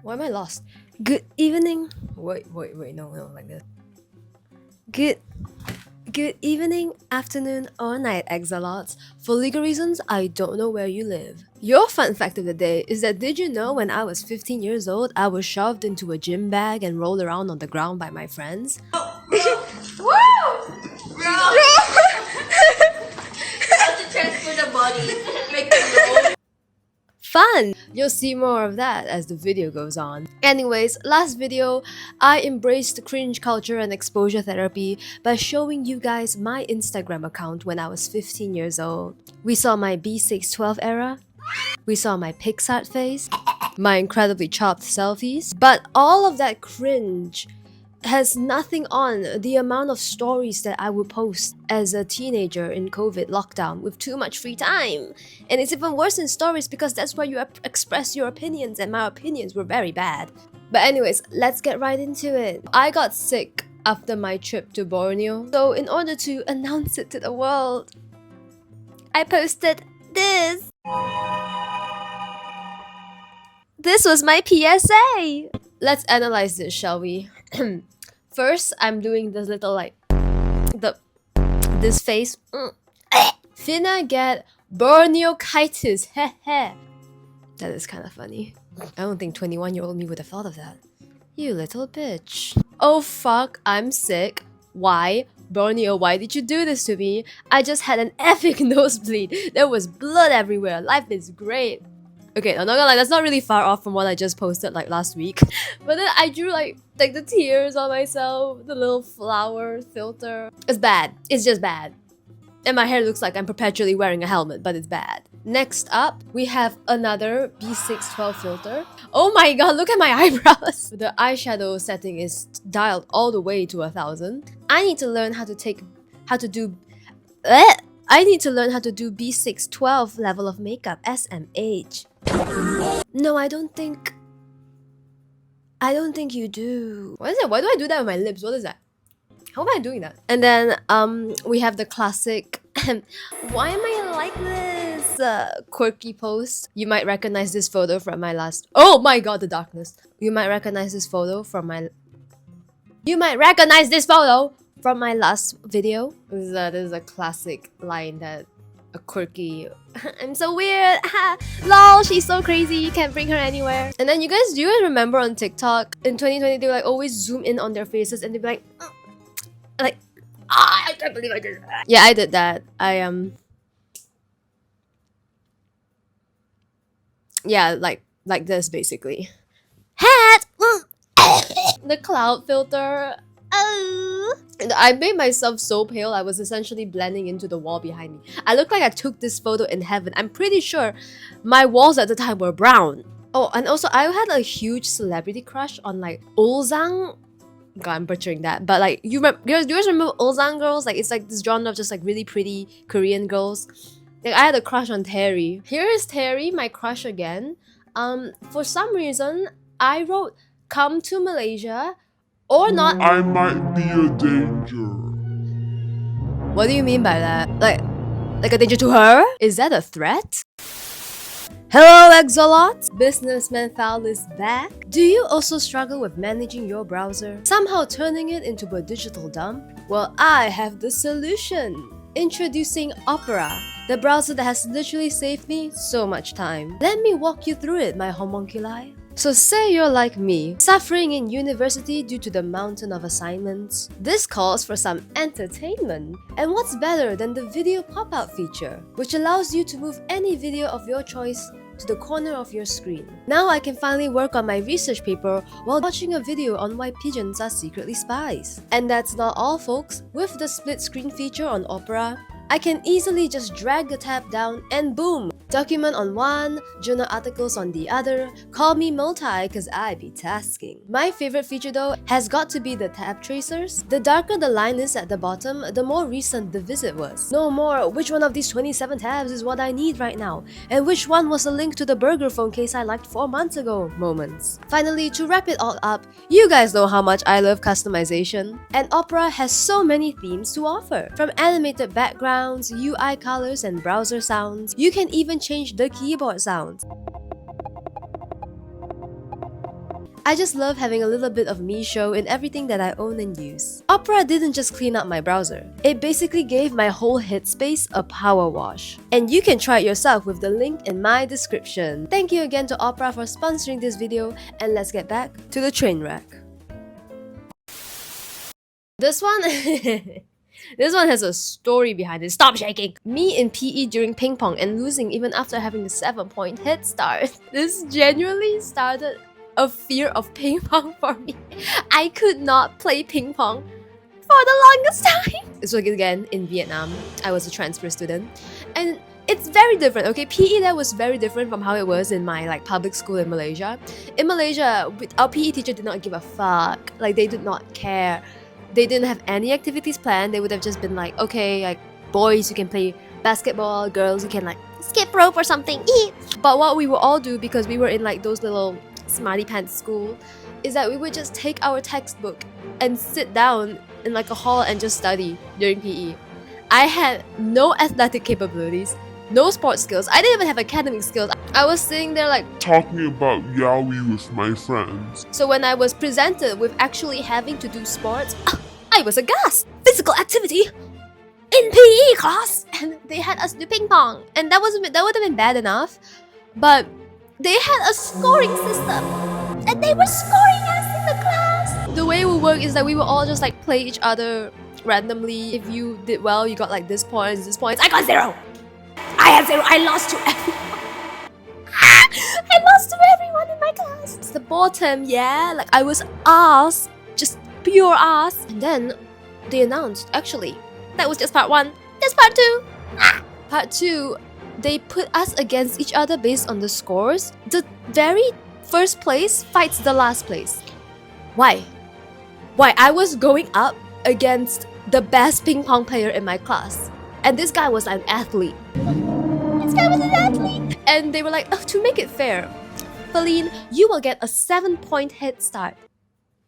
Why am I lost? Good evening. Wait, no, like this. Good evening, afternoon, or night, Exalots. For legal reasons, I don't know where you live. Your fun fact of the day is that did you know when I was 15 years old, I was shoved into a gym bag and rolled around on the ground by my friends? Woo! Bro! How to transfer the body. Make it roll. Fun! You'll see more of that as the video goes on. Anyways, last video, I embraced cringe culture and exposure therapy by showing you guys my Instagram account when I was 15 years old. We saw my B612 era, we saw my Pixar face, my incredibly chopped selfies, but all of that cringe has nothing on the amount of stories that I would post as a teenager in COVID lockdown with too much free time. And it's even worse in stories because that's where you express your opinions, and my opinions were very bad. But anyways, let's get right into it. I got sick after my trip to Borneo, so in order to announce it to the world, I posted this. This was my PSA! Let's analyze this, shall we? First, I'm doing this little this face. Finna get Borneoitis, heh. That is kind of funny. I don't think 21-year-old me would have thought of that. You little bitch. Oh fuck, I'm sick. Why? Borneo, why did you do this to me? I just had an epic nosebleed. There was blood everywhere. Life is great. Okay, I'm not gonna lie, that's not really far off from what I just posted like last week. But then I drew like the tears on myself, the little flower filter. It's bad. It's just bad. And my hair looks like I'm perpetually wearing a helmet, but it's bad. Next up, we have another B612 filter. Oh my god, look at my eyebrows! The eyeshadow setting is dialed all the way to 1000. I need to learn how to do B612 level of makeup, SMH. No, I don't think you do. What is it? Why do I do that with my lips? What is that? How am I doing that? And then we have the classic why am I like this? Quirky post. You might recognize this photo from my last. Oh my god, the darkness. You might recognize this photo from my last video. This is a classic line that a quirky I'm so weird. Lol, she's so crazy, you can't bring her anywhere. And then do you guys remember on TikTok in 2020 they would like always zoom in on their faces and they'd be like I can't believe I did that. Yeah, I did that. Yeah, like this basically. Hat. The cloud filter. And I made myself so pale, I was essentially blending into the wall behind me. I looked like I took this photo in heaven. I'm pretty sure my walls at the time were brown. Oh, and also I had a huge celebrity crush on like Ulzang. God, I'm butchering that. But like, do you guys remember Ulzang girls? Like, it's like this genre of just like really pretty Korean girls. Like, I had a crush on Terry. Here is Terry, my crush again. For some reason, I wrote come to Malaysia or not. I might be a danger. What do you mean by that? Like a danger to her? Is that a threat? Hello Exalots! Businessman Foul is back. Do you also struggle with managing your browser? Somehow turning it into a digital dump? Well, I have the solution! Introducing Opera, the browser that has literally saved me so much time. Let me walk you through it, my homunculi. So say you're like me, suffering in university due to the mountain of assignments. This calls for some entertainment. And what's better than the video pop-out feature, which allows you to move any video of your choice to the corner of your screen. Now I can finally work on my research paper while watching a video on why pigeons are secretly spies. And that's not all folks. With the split screen feature on Opera, I can easily just drag the tab down and boom! Document on one, journal articles on the other, call me multi cause I be tasking. My favorite feature though has got to be the tab tracers. The darker the line is at the bottom, the more recent the visit was. No more, which one of these 27 tabs is what I need right now, and which one was a link to the burger phone case I liked 4 months ago moments. Finally, to wrap it all up, you guys know how much I love customization, and Opera has so many themes to offer. From animated backgrounds, UI colors, and browser sounds, you can even change the keyboard sounds. I just love having a little bit of me show in everything that I own and use. Opera didn't just clean up my browser. It basically gave my whole headspace a power wash. And you can try it yourself with the link in my description. Thank you again to Opera for sponsoring this video, and let's get back to the train wreck. This one This one has a story behind it. Stop shaking! Me in PE during ping pong and losing even after having a 7-point head start. This genuinely started a fear of ping pong for me. I could not play ping pong for the longest time. So again, in Vietnam, I was a transfer student. And it's very different, okay? PE there was very different from how it was in my public school in Malaysia. In Malaysia, our PE teacher did not give a fuck. Like, they did not care. They didn't have any activities planned. They would have just been like, okay, boys, you can play basketball, girls, you can skip rope or something. But what we would all do, because we were in those little smarty pants school, is that we would just take our textbook and sit down in a hall and just study during PE. I had no athletic capabilities, no sports skills. I didn't even have academic skills. I was sitting there talking about yaoi with my friends. So when I was presented with actually having to do sports, I was aghast. Physical activity in PE class, and they had us do ping pong, and that would have been bad enough, but they had a scoring system, and they were scoring us in the class. The way it would work is that we would all just play each other randomly. If you did well, you got this points, this points. I got 0. I had 0. I lost to everyone. I lost to everyone in my class. It's the bottom, yeah. I was ass, just pure ass. And then they announced, actually, that was just part 1. There's part 2. Part 2, they put us against each other based on the scores. The very first place fights the last place. Why? I was going up against the best ping pong player in my class. And this guy was an athlete. And they were like, oh, to make it fair, Faline, you will get a 7-point head start.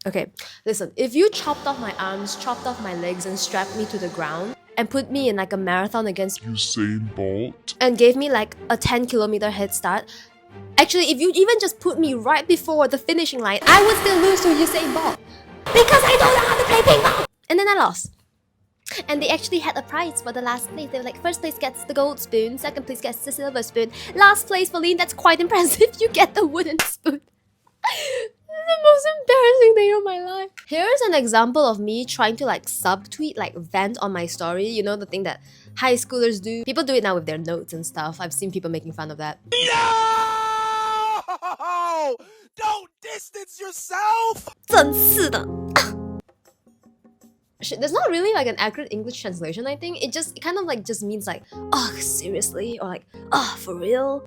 Okay, listen, if you chopped off my arms, chopped off my legs, and strapped me to the ground, and put me in a marathon against Usain Bolt, and gave me a 10-kilometer head start, actually, if you even just put me right before the finishing line, I would still lose to Usain Bolt. Because I don't know how to play ping pong! And then I lost. And they actually had a prize for the last place. They were first place gets the gold spoon, second place gets the silver spoon, last place, Faline, that's quite impressive, you get the wooden spoon. The most embarrassing day of my life. Here's an example of me trying to subtweet, vent on my story. You know, the thing that high schoolers do. People do it now with their notes and stuff. I've seen people making fun of that. No! Don't distance yourself! 真是的. There's not really an accurate English translation, I think. It kind of just means oh, seriously? Or oh, for real?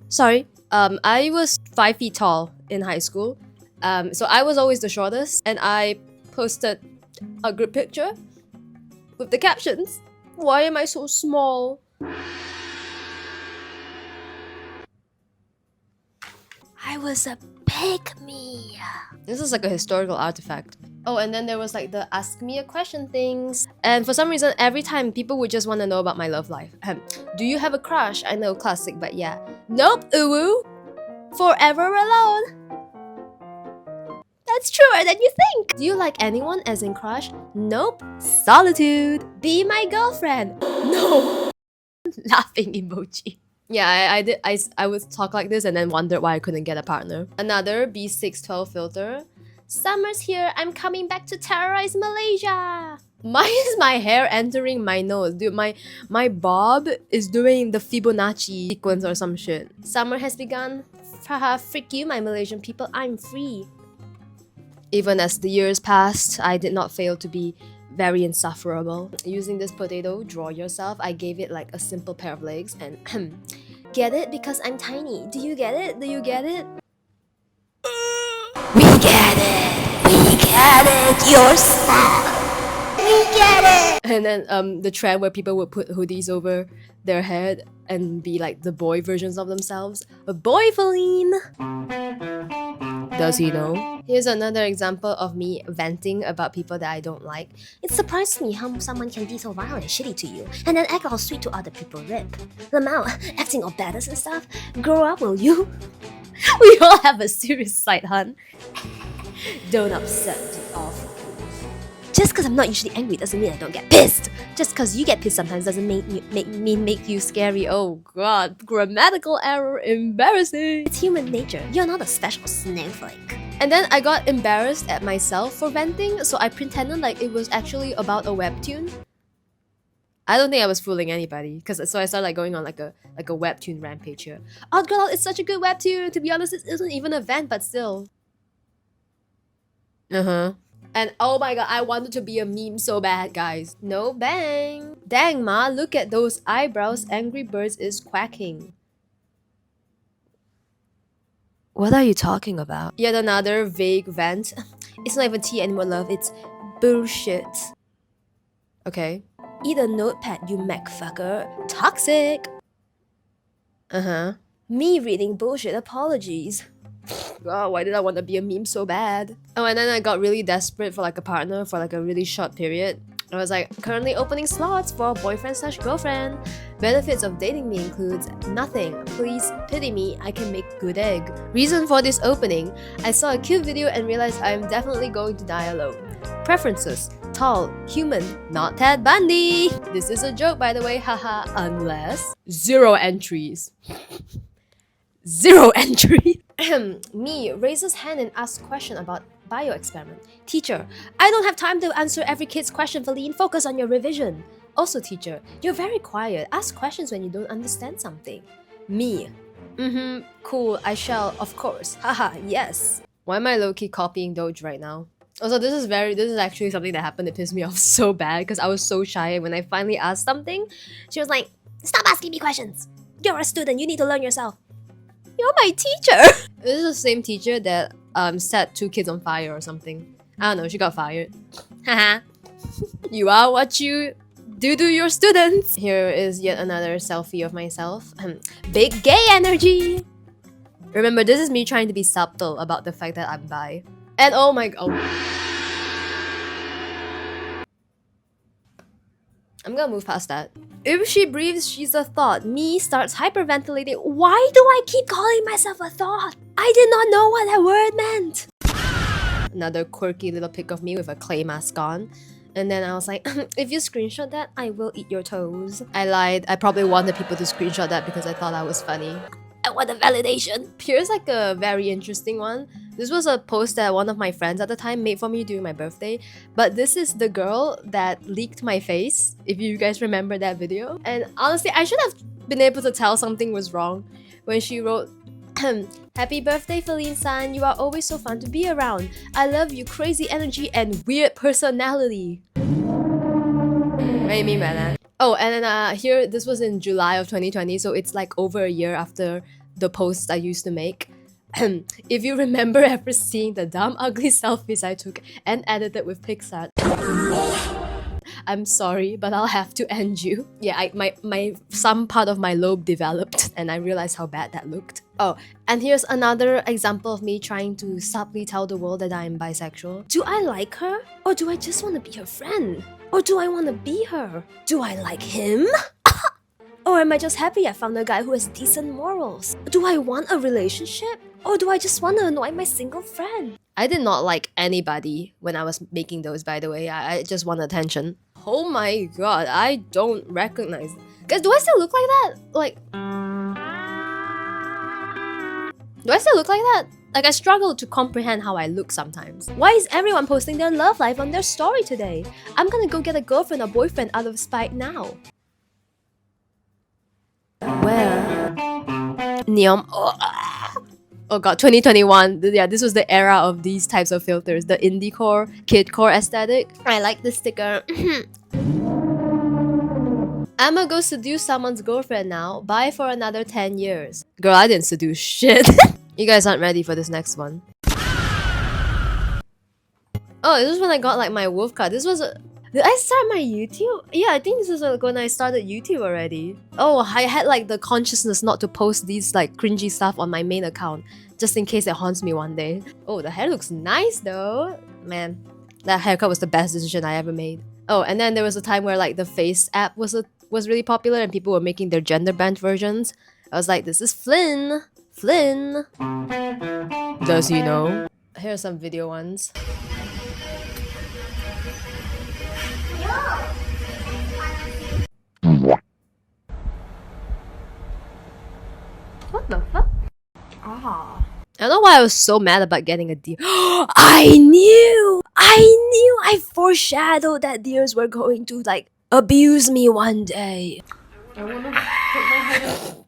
Sorry. I was 5 feet tall in high school. So I was always the shortest, and I posted a group picture with the captions, "Why am I so small?" I was a pygmy. This is a historical artifact. Oh, and then there was the ask me a question things. And for some reason, every time people would just want to know about my love life. Do you have a crush? I know, classic, but yeah. Nope, uwu. Forever alone. That's truer than you think. Do you like anyone as in crush? Nope. Solitude. Be my girlfriend. No. Laughing emoji. Yeah, I would talk like this and then wondered why I couldn't get a partner. Another B612 filter. Summer's here, I'm coming back to terrorize Malaysia. Mine is my hair entering my nose. Dude, my bob is doing the Fibonacci sequence or some shit. Summer has begun. Haha, freak you, my Malaysian people, I'm free. Even as the years passed, I did not fail to be very insufferable. Using this potato, draw yourself, I gave it a simple pair of legs and get it? Because I'm tiny. Do you get it? Do you get it? We get it! We get it! You're sad! We get it! And then the trend where people would put hoodies over their head and be the boy versions of themselves. A boy, Faline! Does he know? Here's another example of me venting about people that I don't like. It surprised me how someone can be so vile and shitty to you, and then act all sweet to other people. Rip. Lamau, acting all badass and stuff. Grow up, will you? We all have a serious side, hun. Don't upset the awful truth. Just because I'm not usually angry doesn't mean I don't get pissed. Just because you get pissed sometimes doesn't make you scary. Oh god, grammatical error, embarrassing. It's human nature. You're not a special snowflake. And then I got embarrassed at myself for venting, so I pretended like it was actually about a webtoon. I don't think I was fooling anybody, so I started like going on like a webtoon rampage here. Oh girl, it's such a good webtoon. To be honest, it isn't even a vent, but still. And oh my god, I wanted to be a meme so bad, guys. No bang. Dang ma, look at those eyebrows. Angry Birds is quacking. What are you talking about? Yet another vague vent. It's not even tea anymore, love. It's bullshit. Okay. Eat a notepad, you mecfucker. Toxic. Me reading bullshit apologies. God, why did I want to be a meme so bad? Oh, and then I got really desperate for like a partner for like a really short period. I was like, currently opening slots for boyfriend/girlfriend. Benefits of dating me includes nothing. Please pity me, I can make good egg. Reason for this opening, I saw a cute video and realized I'm definitely going to die alone. Preferences, tall, human, not Ted Bundy. This is a joke by the way, haha, unless 0 entries. 0 entry. Me raises hand and asks question about bio experiment. Teacher, I don't have time to answer every kid's question, Faline. Focus on your revision. Also, teacher, you're very quiet. Ask questions when you don't understand something. Me. Cool, I shall, of course. Haha, yes. Why am I low-key copying Doge right now? Also, this is actually something that happened that pissed me off so bad because I was so shy, and when I finally asked something, she was like, stop asking me questions. You're a student, you need to learn yourself. You're my teacher! This is the same teacher that set 2 kids on fire or something. I don't know, she got fired. Haha. You are what you do to your students. Here is yet another selfie of myself. Big gay energy! Remember, this is me trying to be subtle about the fact that I'm bi. And oh my god. I'm gonna move past that. If she breathes, she's a thought. Me starts hyperventilating. Why do I keep calling myself a thought? I did not know what that word meant. Another quirky little pic of me with a clay mask on. And then I was like, if you screenshot that, I will eat your toes. I lied. I probably wanted people to screenshot that because I thought I was funny. I want a validation. Here's like a very interesting one. This was a post that one of my friends at the time made for me during my birthday. But this is the girl that leaked my face, if you guys remember that video. And honestly, I should have been able to tell something was wrong when she wrote, Happy birthday, Faline San. You are always so fun to be around. I love you, crazy energy and weird personality. What do you mean by that? Oh, and then here, this was in July of 2020, so it's like over a year after the posts I used to make. If you remember ever seeing the dumb, ugly selfies I took and edited with Pixar, I'm sorry, but I'll have to end you. Yeah, some part of my lobe developed and I realized how bad that looked. Oh, and here's another example of me trying to subtly tell the world that I'm bisexual. Do I like her? Or do I just want to be her friend? Or do I want to be her? Do I like him? Or am I just happy I found a guy who has decent morals? Do I want a relationship? Or do I just want to annoy my single friend? I did not like anybody when I was making those, by the way. I just want attention. Oh my god, I don't recognize it. Guys, do I still look like that? Like... Do I still look like that? Like, I struggle to comprehend how I look sometimes. Why is everyone posting their love life on their story today? I'm gonna go get a girlfriend or boyfriend out of spite now. Where? Neon. Oh god, 2021. Yeah, this was the era of these types of filters. The indie-core, kid-core aesthetic. I like the sticker. I'ma go seduce someone's girlfriend now. Bye for another 10 years. Girl, I didn't seduce shit. You guys aren't ready for this next one. Oh, this was when I got like my wolf card. This was did I start my YouTube? Yeah, I think this is when I started YouTube already. Oh, I had like the consciousness not to post these like cringy stuff on my main account, just in case it haunts me one day. Oh, the hair looks nice though. Man, that haircut was the best decision I ever made. Oh, and then there was a time where like the Face app was really popular and people were making their gender bent versions. I was like, this is Flynn. Flynn. Does he know? Here are some video ones. What the fuck? Ah. I don't know why I was so mad about getting a deer. I knew! I foreshadowed that deers were going to like abuse me one day. I wanna put my head up.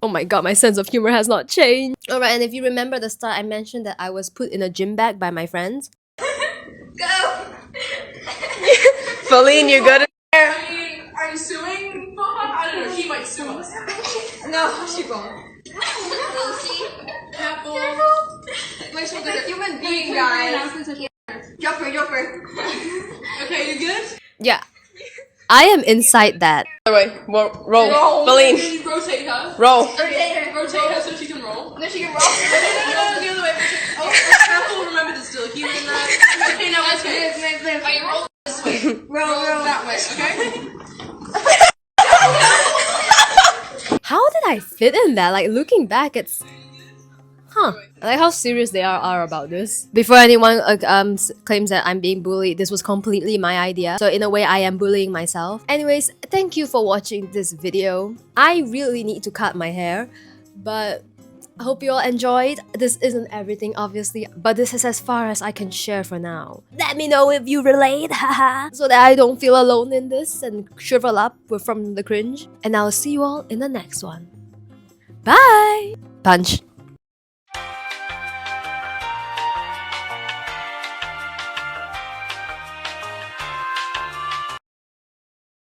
Oh my god, my sense of humor has not changed. Alright, and if you remember the start, I mentioned that I was put in a gym bag by my friends. Go! Faline, you good? Are you suing Bohan? I don't know, he might sue us. No, she won't. Lucy, careful. Make sure that a human being, guys. Jumper. Okay, you good? Yeah. I am inside that. By the way, roll. Roll. Faline, Rotate her. roll. Rotate her so she can roll. No, she can roll. No, the other way. Oh, careful. Remember, there's still a human in there. Okay, now let's go. Are you roll this way? Roll that way, okay? How did I fit in that? Like, looking back, it's... Huh. I like how serious they are about this. Before anyone claims that I'm being bullied, this was completely my idea. So in a way, I am bullying myself. Anyways, thank you for watching this video. I really need to cut my hair, but I hope you all enjoyed. This isn't everything, obviously, but this is as far as I can share for now. Let me know if you relate, haha, so that I don't feel alone in this and shrivel up from the cringe. And I'll see you all in the next one. Bye! Punch.